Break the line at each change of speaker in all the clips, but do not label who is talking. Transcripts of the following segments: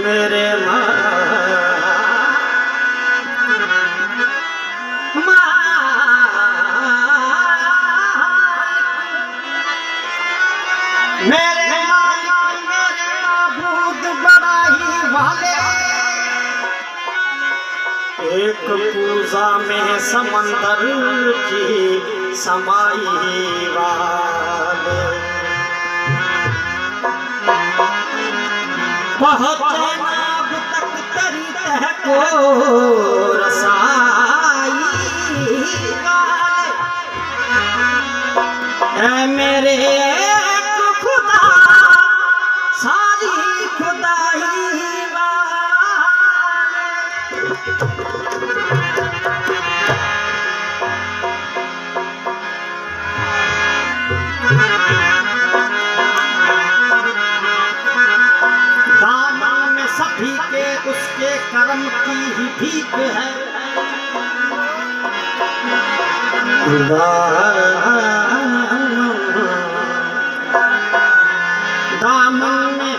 मेरे मेरे माबूद बड़ाई वाले, एक पूजा में समंदर की समाई वाले, पहुँचे अब तक तेरी तह को रसाई वाले, ऐ मेरे खुदा सारी खुदाई सभी के उसके कर्म की ही भीख है, दामन में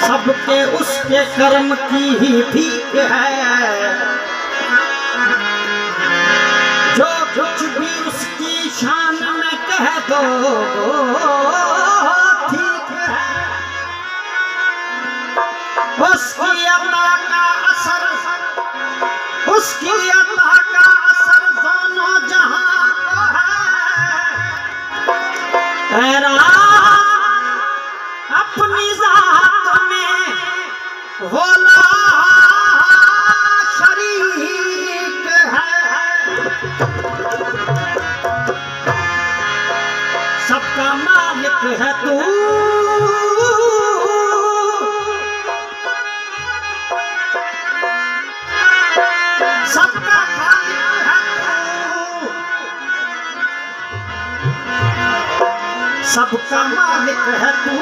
सबके उसके कर्म की ही भीख है, जो कुछ भी उसकी शान में कह दो उसकी अता का असर, उसकी अता का असर दोनों जहां को है, अपनी जात में होला शरीक है, सबका मालिक है तू, सबका खालिक है तू, सबका मालिक है तू,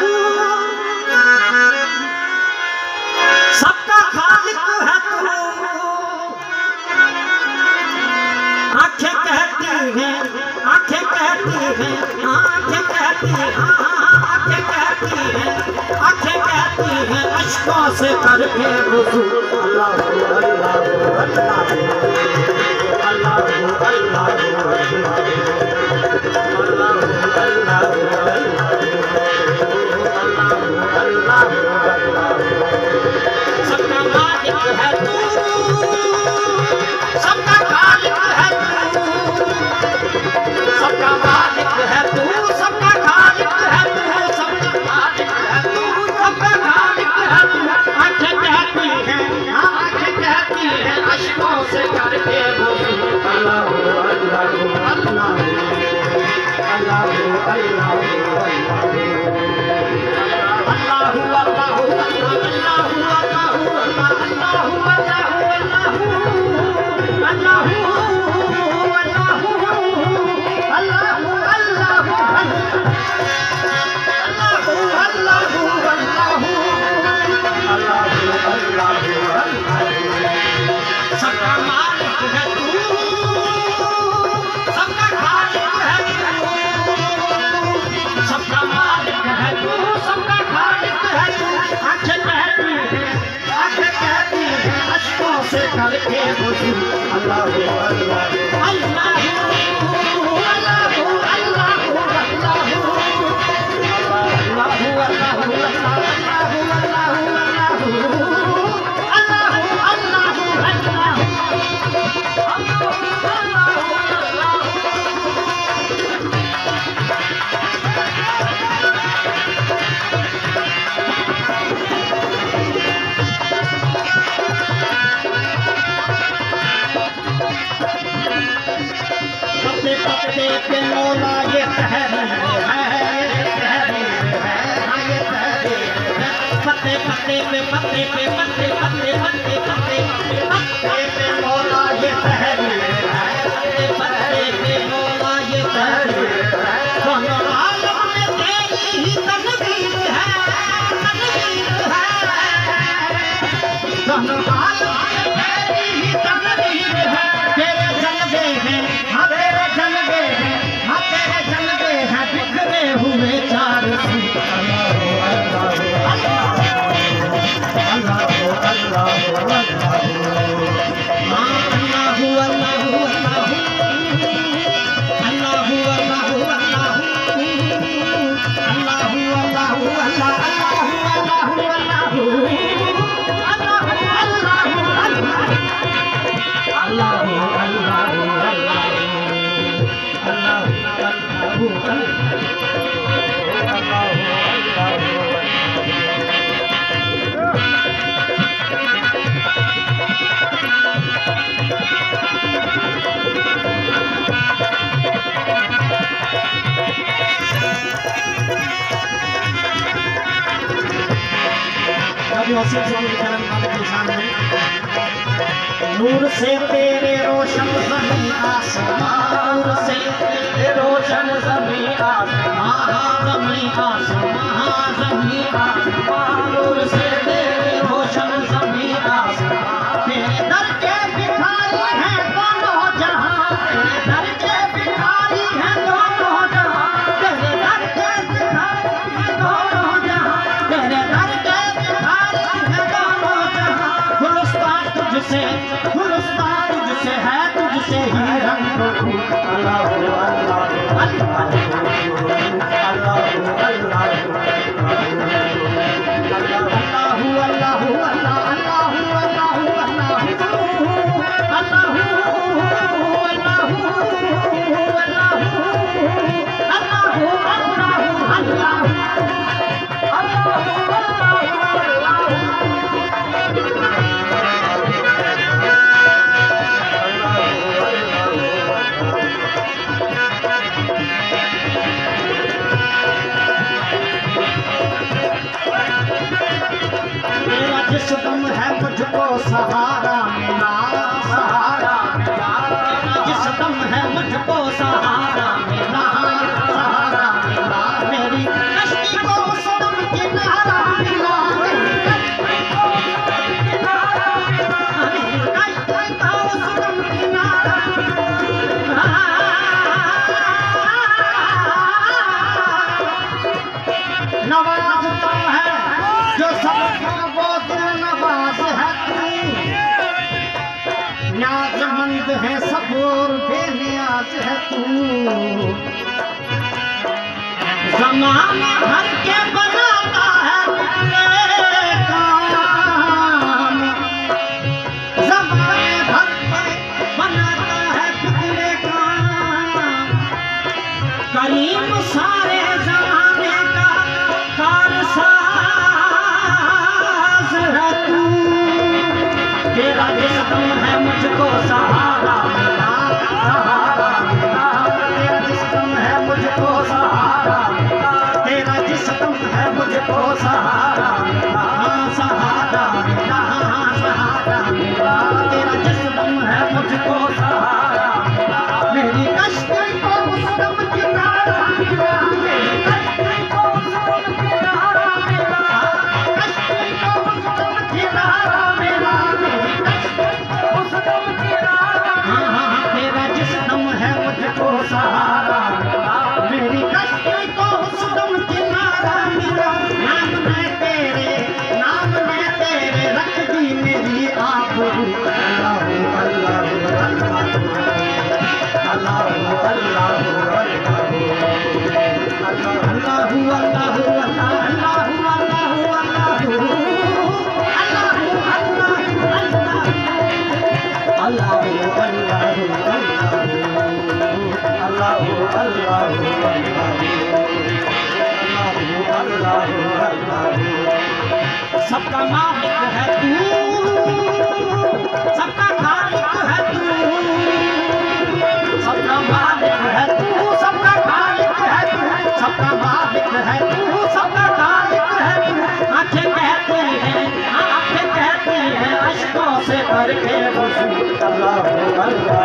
सबका खालिक है तू। आंखें कहती हैं, आंखें कहती हैं, आंखें कहती हैं, आंखें कहती हैं, आंखें कहती हैं, अश्कों से करके वुज़ू अल्लाह अल्लाह अल्लाह अल्लाह अल्लाह सबका मालिक है तू, सबका खालिक है तू, सबका मालिक है तू, सबका खालिक है तू, सबका मालिक है तू, सबका खालिक है तू। आंखें कहती हैं, आंखें कहती हैं, अश्कों से करके वुज़ू अल्लाह अल्लाह अल्लाह अल्लाह अल्लाह सबका मालिक है तू, सबका खालिक है तू, सबका मालिक है तू, सबका खालिक है तू। आंखें कहती हैं, आंखें कहती हैं, अश्कों से करके वुज़ू अल्लाह अल्लाह अल्लाह अल्लाह पत्ते पे मौला ये तहरीर है, ये तहरीर है, ये तहरीर है। पत्ते पत्ते पे पत्ते पे पत्ते पत्ते पत्ते पत्ते पत्ते पे मौला ये तहरीर है, नौसीब से करम के सामने नूर से तेरे रोशन ज़मीं आसमां, नूर से तेरे रोशन ज़मीं आसमां, ज़मीं आसमां, ज़मीं आसमां, नूर से तेरे रोशन ज़मीं आसमां। तेरे दर के भिखारी हैं दोनों जहां, तेरे दर के भिखारी हैं दोनों जहां, तेरे दर के भिखारी हैं दोनों जहां, तेरे दर के भिखारी हैं दोनों जहां। गुलिस्तान तुझसे है, तुझसे ही रंग अल्लाह अल्लाह अल्लाह जिस दम है मुझको सहारा मिला, सहारा मिला, जिस दम है मुझको सहारा मिला, सहारा मिला, मेरी कश्ती को उस दम किनारा मिला, मेरी कश्ती को उस दम किनारा मिला, मेरी कश्ती को उस दम किनारा मिला। नवाजता है जो सबका वो नवाज है तू, न्याज़मंद है सब और बेनियाज है तू। ज़माने भर के बनाता है तेरे काम, ज़माने भर के बनाता है तेरे काम। करीम सारे ज़माने का कारसाज है तू, तेरा जिस दम है मुझको सहारा मिला, सहारा मिला, तेरा जिस दम है मुझको सहारा मिला, तेरा जिस दम है मुझको सहारा मिला, सहारा मिला, सहारा मिला, तेरा जिस दम है मुझको सहारा मिला, मेरी कश्ती को उस दम किनारा मिला, मेरी कश्ती को उस दम किनारा मिला, कश्ती को उस दम किनारा मिला, मेरी कश्ती को उस दम किनारा मिला। तेरा जिस दम है मुझको सहारा मिला, मेरी कश्ती को उस दम किनारा मिला। नाम मैं तेरे रख दी मेरी आबरू, अल्लाह अल्लाह अल्लाह अल्लाह अल्लाह सबका मालिक है तू, सबका खालिक है तू, सबका मालिक है तू, सबका खालिक है तू, सबका मालिक है तू, सबका खालिक है तू। आंखें कहती हैं, आंखें कहती हैं अश्कों से करके वज़ू, अल्लाह अल्लाह